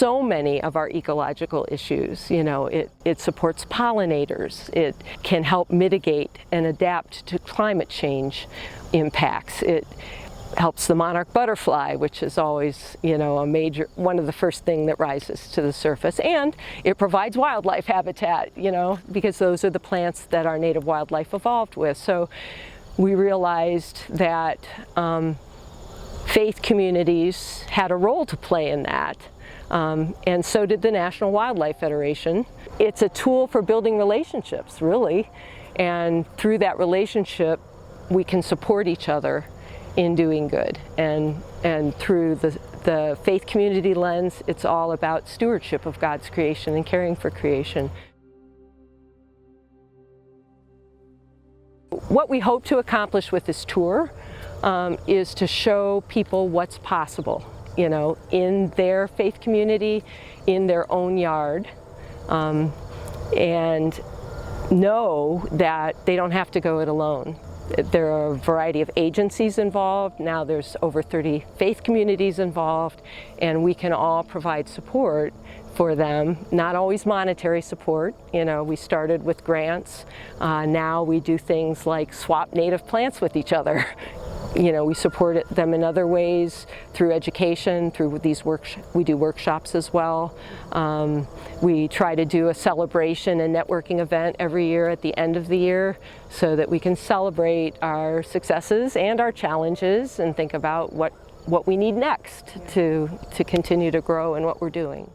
so many of our ecological issues. You know, it supports pollinators. It can help mitigate and adapt to climate change impacts. It helps the monarch butterfly, which is always, you know, one of the first things that rises to the surface. And it provides wildlife habitat, you know, because those are the plants that our native wildlife evolved with. So we realized that faith communities had a role to play in that. And so did the National Wildlife Federation. It's a tool for building relationships, really. And through that relationship, we can support each other in doing good. And through the faith community lens, it's all about stewardship of God's creation and caring for creation. What we hope to accomplish with this tour is to show people what's possible, you know, in their faith community, in their own yard, and know that they don't have to go it alone. There are a variety of agencies involved. Now there's over 30 faith communities involved, and we can all provide support for them, not always monetary support. You know, we started with grants. Now we do things like swap native plants with each other. You know, we support them in other ways through education, through these we do workshops as well. We try to do a celebration and networking event every year at the end of the year so that we can celebrate our successes and our challenges and think about what we need next to continue to grow in what we're doing.